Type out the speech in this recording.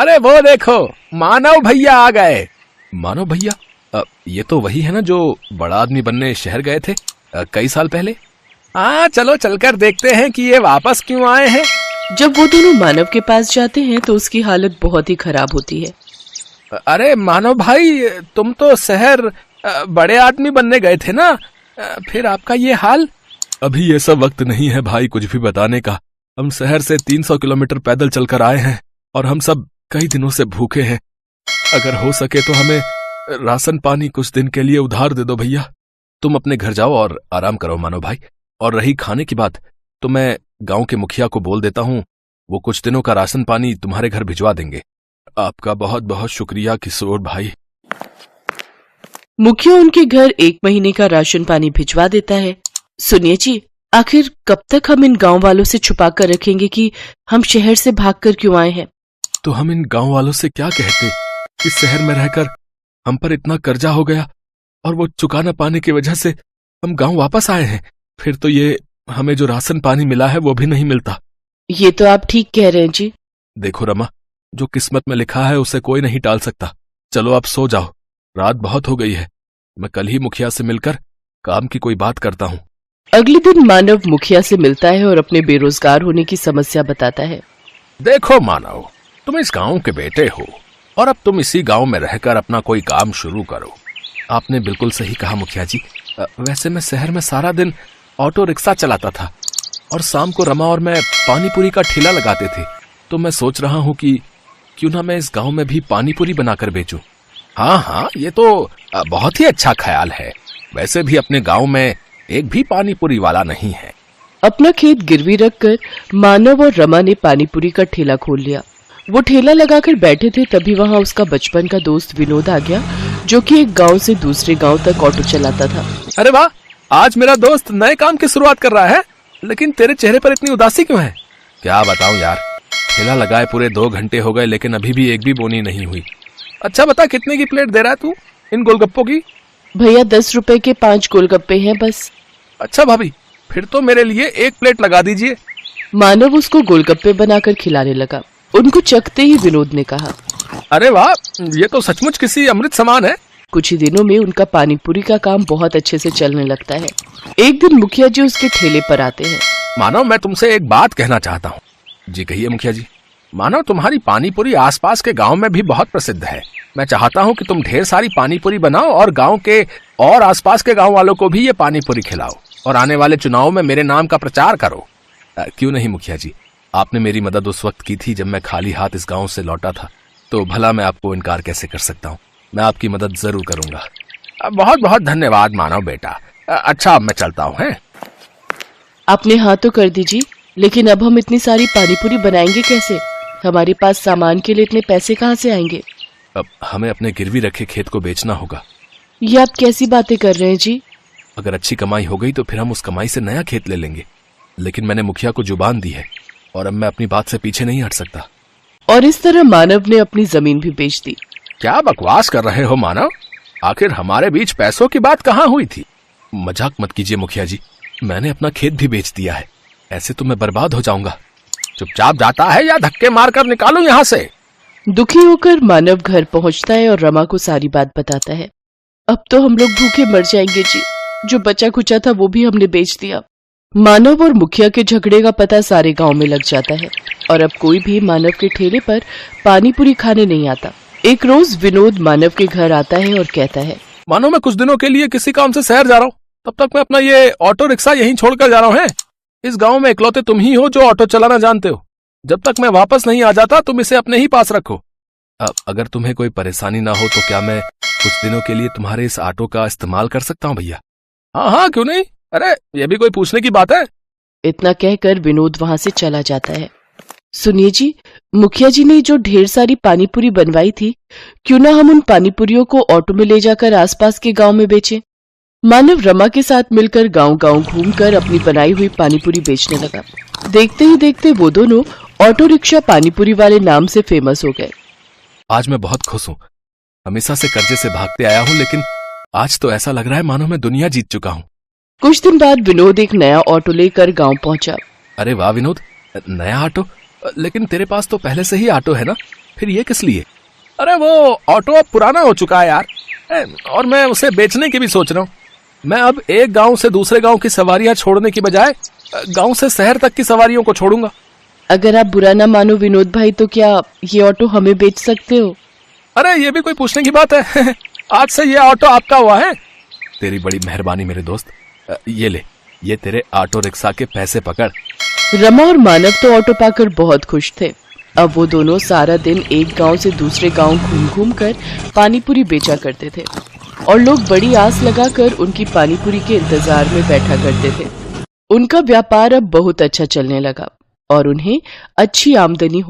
अरे वो देखो, मानव भैया आ गए। मानव भैया? ये तो वही है ना जो बड़ा आदमी बनने शहर गए थे कई साल पहले। हाँ, चलो चलकर देखते हैं कि ये वापस क्यों आए हैं। जब वो दोनों मानव के पास जाते हैं तो उसकी हालत बहुत ही खराब होती है। अरे मानव भाई, तुम तो शहर बड़े आदमी बनने गए थे ना, फिर आपका ये हाल? अभी ये सब वक्त नहीं है भाई कुछ भी बताने का। हम शहर से 300 किलोमीटर पैदल चलकर आए हैं और हम सब कई दिनों से भूखे हैं। अगर हो सके तो हमें राशन पानी कुछ दिन के लिए उधार दे दो भैया। तुम अपने घर जाओ और आराम करो मानव भाई। और रही खाने की बात, तो मैं गांव के मुखिया को बोल देता हूँ, वो कुछ दिनों का राशन पानी तुम्हारे घर भिजवा देंगे। आपका बहुत बहुत शुक्रिया किशोर भाई। मुखिया उनके घर 1 महीने का राशन पानी भिजवा देता है। सुनिए जी, आखिर कब तक हम इन गांव वालों से छुपा कर रखेंगे कि हम शहर से भागकर क्यों आए हैं? तो हम इन गांव वालों से क्या कहते कि शहर में रहकर हम पर इतना कर्जा हो गया और वो चुका न पाने की वजह से हम गांव वापस आए हैं। फिर तो ये हमें जो राशन पानी मिला है वो भी नहीं मिलता। ये तो आप ठीक कह रहे हैं जी। देखो रमा, जो किस्मत में लिखा है उसे कोई नहीं टाल सकता। चलो आप सो जाओ, रात बहुत हो गई है। मैं कल ही मुखिया से मिलकर काम की कोई बात करता हूँ। अगले दिन मानव मुखिया से मिलता है और अपने बेरोजगार होने की समस्या बताता है। देखो मानव, तुम इस गांव के बेटे हो और अब तुम इसी गांव में रहकर अपना कोई काम शुरू करो। आपने बिल्कुल सही कहा मुखिया जी। वैसे मैं शहर में सारा दिन ऑटो रिक्शा चलाता था और शाम को रमा और मैं पानी पूरी का ठेला लगाते थे। तो मैं सोच रहा हूँ कि क्यों ना मैं इस गांव में भी पानी पूरी बनाकर बेचूं। हाँ, ये तो बहुत ही अच्छा ख्याल है। वैसे भी अपने गांव में एक भी पानी पूरी वाला नहीं है। अपना खेत गिरवी रखकर मानव और रमा ने पानी पूरी का ठेला खोल लिया। वो ठेला लगाकर बैठे थे, तभी वहाँ उसका बचपन का दोस्त विनोद आ गया, जो कि एक गांव से दूसरे गांव तक ऑटो चलाता था। अरे वाह, आज मेरा दोस्त नए काम की शुरुआत कर रहा है। लेकिन तेरे चेहरे पर इतनी उदासी क्यों है? क्या बताऊं यार, ठेला लगाए पूरे 2 घंटे हो गए लेकिन अभी भी एक भी बोनी नहीं हुई। अच्छा बता, कितने की प्लेट दे रहा है तू इन गोलगप्पों की? भैया 10 रुपए के 5 गोलगप्पे हैं बस। अच्छा भाभी, फिर तो मेरे लिए 1 प्लेट लगा दीजिए। मानव उसको गोलगप्पे बनाकर खिलाने लगा। उनको चखते ही विनोद ने कहा, अरे वाह, ये तो सचमुच किसी अमृत समान है। कुछ ही दिनों में उनका पानी पूरी का काम बहुत अच्छे से चलने लगता है। एक दिन मुखिया जी उसके ठेले पर आते हैं। मानव, मैं तुमसे एक बात कहना चाहता हूँ। जी कहिए मुखिया जी। मानव, तुम्हारी पानी पूरी आसपास के गांव में भी बहुत प्रसिद्ध है। मैं चाहता हूँ कि तुम ढेर सारी पानी पूरी बनाओ और गांव के और आसपास के गांव वालों को भी ये पानी पूरी खिलाओ और आने वाले चुनाव में मेरे नाम का प्रचार करो। क्यों नहीं मुखिया जी, आपने मेरी मदद उस वक्त की थी जब मैं खाली हाथ इस गांव से लौटा था, तो भला मैं आपको इनकार कैसे कर सकता हूँ। मैं आपकी मदद जरूर करूंगा। बहुत बहुत धन्यवाद मानव बेटा। अच्छा, अब मैं चलता हूँ। हैं? आपने हाँ तो कर दीजिए, लेकिन अब हम इतनी सारी पानी पूरी बनाएंगे कैसे? हमारे पास सामान के लिए इतने पैसे कहाँ से आएंगे? अब हमें अपने गिरवी रखे खेत को बेचना होगा। ये आप कैसी बातें कर रहे हैं जी? अगर अच्छी कमाई हो गई तो फिर हम उस कमाई से नया खेत ले लेंगे। लेकिन मैंने मुखिया को जुबान दी है और अब मैं अपनी बात से पीछे नहीं हट सकता। और इस तरह मानव ने अपनी जमीन भी बेच दी। क्या बकवास कर रहे हो मानव? आखिर हमारे बीच पैसों की बात कहाँ हुई थी? मजाक मत कीजिए मुखिया जी, मैंने अपना खेत भी बेच दिया है। ऐसे तो मैं बर्बाद हो जाऊंगा। चुपचाप जाता है या धक्के मारकर निकालूं यहाँ से? दुखी होकर मानव घर पहुँचता है और रमा को सारी बात बताता है। अब तो हम लोग भूखे मर जाएंगे जी, जो बचा खुचा था वो भी हमने बेच दिया। मानव और मुखिया के झगड़े का पता सारे गांव में लग जाता है और अब कोई भी मानव के ठेले पर पानी पूरी खाने नहीं आता। एक रोज विनोद मानव के घर आता है और कहता है, मानो मैं कुछ दिनों के लिए किसी काम से शहर जा रहा हूँ, तब तक मैं अपना ये ऑटो रिक्शा यहीं छोड़कर जा रहा हूँ। इस गांव में इकलौते तुम ही हो जो ऑटो चलाना जानते हो। जब तक मैं वापस नहीं आ जाता तुम इसे अपने ही पास रखो। अगर तुम्हें कोई परेशानी ना हो तो क्या मैं कुछ दिनों के लिए तुम्हारे इस ऑटो का इस्तेमाल कर सकता हूँ भैया? हाँ, क्यों नहीं। अरे ये भी कोई पूछने की बात है? इतना कहकर विनोद वहां से चला जाता है। सुनिए जी, मुखिया जी ने जो ढेर सारी पानी पूरी बनवाई थी, क्यों ना हम उन पानी पूरियों को ऑटो में ले जाकर आसपास के गांव में बेचें। मानव रमा के साथ मिलकर गांव-गांव घूमकर अपनी बनाई हुई पानी पूरी बेचने लगा। देखते ही देखते वो दोनों ऑटो रिक्शा पानी पूरी वाले नाम से फेमस हो गए। आज मैं बहुत खुश हूँ। हमेशा से कर्जे से भागते आया हूँ, लेकिन आज तो ऐसा लग रहा है मानो मैं दुनिया जीत चुका हूँ। कुछ दिन बाद विनोद एक नया ऑटो लेकर गांव पहुंचा। अरे वाह विनोद, नया ऑटो? लेकिन तेरे पास तो पहले से ही ऑटो है ना, फिर ये किस लिए? अरे वो ऑटो अब पुराना हो चुका है यार, और मैं उसे बेचने की भी सोच रहा हूँ। मैं अब एक गांव से दूसरे गांव की सवारियां छोड़ने की बजाय गांव से शहर तक की सवारियों को छोड़ूंगा। अगर आप बुरा ना मानो विनोद भाई, तो क्या ये ऑटो हमें बेच सकते हो? अरे ये भी कोई पूछने की बात है? आज से ये ऑटो आपका हुआ है। तेरी बड़ी मेहरबानी मेरे दोस्त। ये ले, ये तेरे ऑटो रिक्शा के पैसे पकड़। रमा और मानव तो ऑटो पाकर बहुत खुश थे। अब वो दोनों सारा दिन एक गांव से दूसरे गांव घूम घूम कर पानीपुरी बेचा करते थे और लोग बड़ी आस लगाकर उनकी पानीपुरी के इंतजार में बैठा करते थे। उनका व्यापार अब बहुत अच्छा चलने लगा और उन्हें अच्छी आमदनी